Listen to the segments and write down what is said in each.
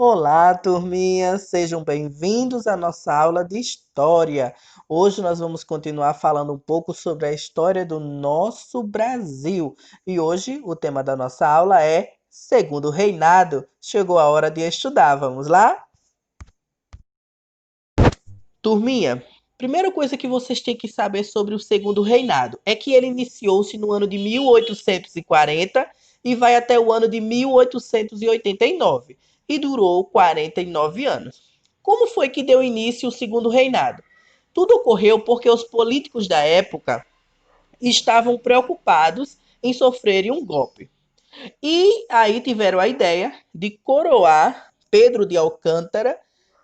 Olá, turminha, sejam bem-vindos à nossa aula de História. Hoje nós vamos continuar falando um pouco sobre a história do nosso Brasil. E hoje o tema da nossa aula é Segundo Reinado. Chegou a hora de estudar, vamos lá? Turminha, primeira coisa que vocês têm que saber sobre o Segundo Reinado é que ele iniciou-se no ano de 1840 e vai até o ano de 1889 e durou 49 anos. Como foi que deu início o Segundo Reinado? Tudo ocorreu porque os políticos da época estavam preocupados em sofrerem um golpe. E aí tiveram a ideia de coroar Pedro de Alcântara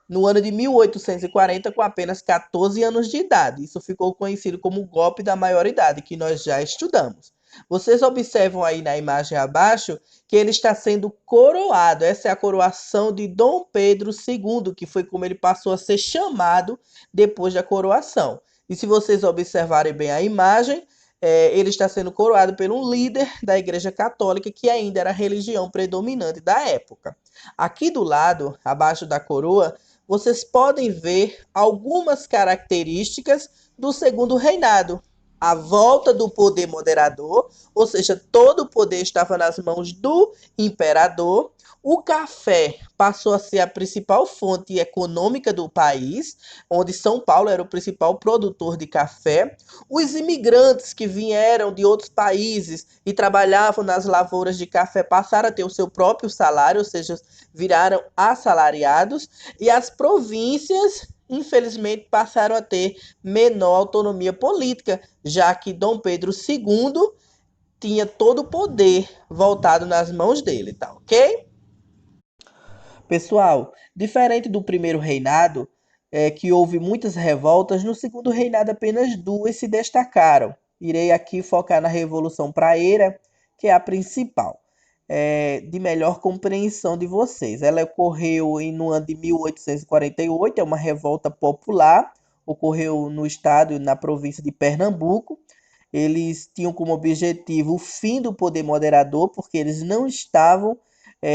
no ano de 1840 com apenas 14 anos de idade. Isso ficou conhecido como o golpe da maioridade, que nós já estudamos. Vocês observam aí na imagem abaixo que ele está sendo coroado. Essa é a coroação de Dom Pedro II, que foi como ele passou a ser chamado depois da coroação. E se vocês observarem bem a imagem, ele está sendo coroado por um líder da Igreja Católica, que ainda era a religião predominante da época. Aqui do lado, abaixo da coroa, vocês podem ver algumas características do Segundo Reinado. A volta do poder moderador, ou seja, todo o poder estava nas mãos do imperador. O café passou a ser a principal fonte econômica do país, onde São Paulo era o principal produtor de café. Os imigrantes que vieram de outros países e trabalhavam nas lavouras de café passaram a ter o seu próprio salário, ou seja, viraram assalariados, e as províncias, infelizmente, passaram a ter menor autonomia política, já que Dom Pedro II tinha todo o poder voltado nas mãos dele, tá ok? Pessoal, diferente do primeiro reinado, que houve muitas revoltas, no segundo reinado apenas duas se destacaram. Irei aqui focar na Revolução Praeira, que é a principal, de melhor compreensão de vocês. Ela ocorreu no ano de 1848, é uma revolta popular, ocorreu no estado e na província de Pernambuco. Eles tinham como objetivo o fim do poder moderador, porque eles não estavam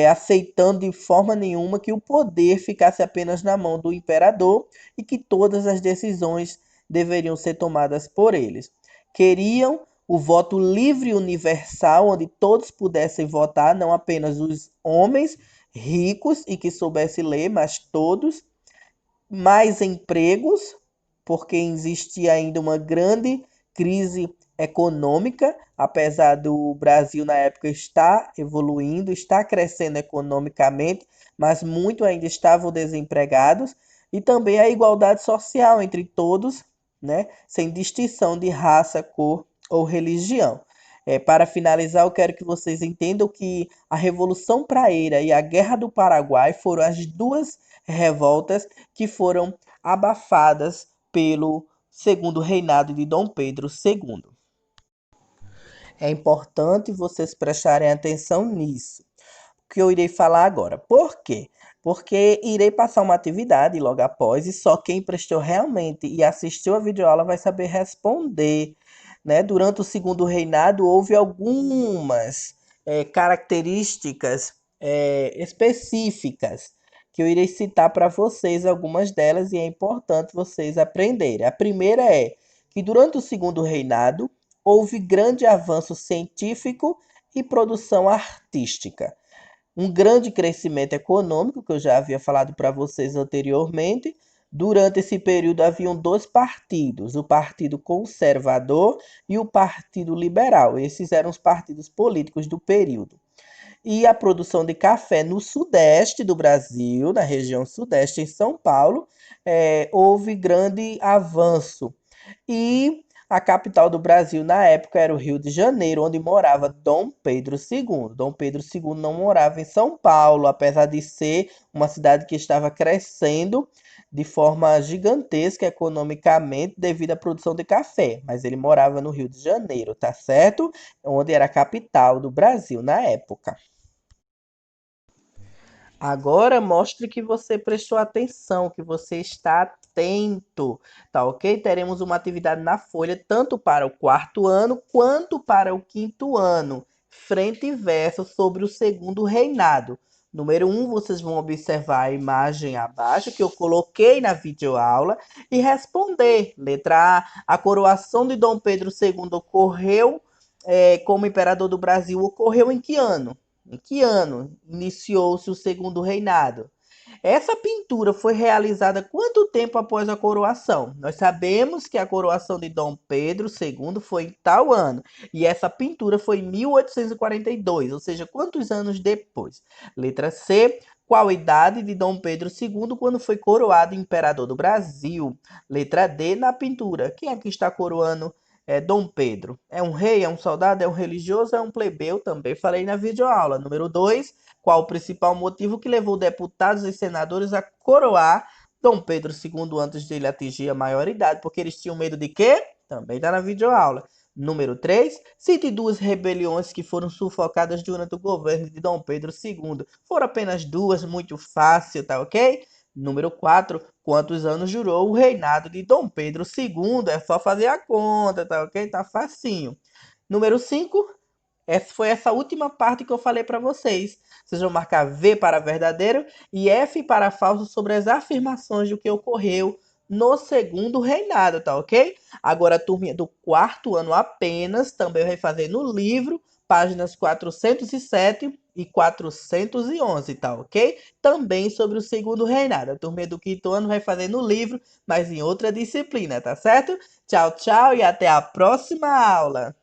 aceitando de forma nenhuma que o poder ficasse apenas na mão do imperador e que todas as decisões deveriam ser tomadas por eles. Queriam o voto livre e universal, onde todos pudessem votar, não apenas os homens ricos e que soubessem ler, mas todos. Mais empregos, porque existia ainda uma grande crise econômica, apesar do Brasil na época estar evoluindo, estar crescendo economicamente, mas muito ainda estavam desempregados, e também a igualdade social entre todos, né, sem distinção de raça, cor ou religião. Para finalizar, eu quero que vocês entendam que a Revolução Praeira e a Guerra do Paraguai foram as duas revoltas que foram abafadas pelo segundo reinado de Dom Pedro II. É importante vocês prestarem atenção nisso, que eu irei falar agora. Por quê? Porque irei passar uma atividade logo após e só quem prestou realmente e assistiu a videoaula vai saber responder, né? Durante o segundo reinado houve algumas características específicas que eu irei citar para vocês algumas delas e é importante vocês aprenderem. A primeira é que durante o segundo reinado houve grande avanço científico e produção artística, um grande crescimento econômico, que eu já havia falado para vocês anteriormente. Durante esse período haviam dois partidos, o Partido Conservador e o Partido Liberal. Esses eram os partidos políticos do período. E a produção de café no sudeste do Brasil, na região sudeste, em São Paulo, houve grande avanço. E a capital do Brasil na época era o Rio de Janeiro, onde morava Dom Pedro II. Dom Pedro II não morava em São Paulo, apesar de ser uma cidade que estava crescendo de forma gigantesca economicamente devido à produção de café, mas ele morava no Rio de Janeiro, tá certo? Onde era a capital do Brasil na época. Agora mostre que você prestou atenção, que você está atento, tá ok? Teremos uma atividade na folha tanto para o quarto ano quanto para o quinto ano, frente e verso sobre o segundo reinado. Número um, vocês vão observar a imagem abaixo que eu coloquei na videoaula e responder. Letra A coroação de Dom Pedro II ocorreu como imperador do Brasil, ocorreu em que ano? Em que ano iniciou-se o segundo reinado? Essa pintura foi realizada quanto tempo após a coroação? Nós sabemos que a coroação de Dom Pedro II foi em tal ano, e essa pintura foi em 1842, ou seja, quantos anos depois? Letra C. Qual a idade de Dom Pedro II quando foi coroado imperador do Brasil? Letra D. Na pintura, quem aqui está coroando Dom Pedro? É um rei, é um soldado, é um religioso, é um plebeu? Também falei na videoaula. Número 2. Qual o principal motivo que levou deputados e senadores a coroar Dom Pedro II antes de ele atingir a maioridade? Porque eles tinham medo de quê? Também está na videoaula. Número 3. Cite duas rebeliões que foram sufocadas durante o governo de Dom Pedro II. Foram apenas duas, muito fácil, tá ok? Número 4. Quantos anos durou o reinado de Dom Pedro II? É só fazer a conta, tá ok? Tá facinho. Número 5. Essa foi essa última parte que eu falei para vocês. Vocês vão marcar V para verdadeiro e F para falso sobre as afirmações do que ocorreu no segundo reinado, tá ok? Agora a turminha do quarto ano apenas também vai fazer no livro, páginas 407 e 411, tá ok? Também sobre o segundo reinado. A turminha do quinto ano vai fazer no livro, mas em outra disciplina, tá certo? Tchau, tchau e até a próxima aula!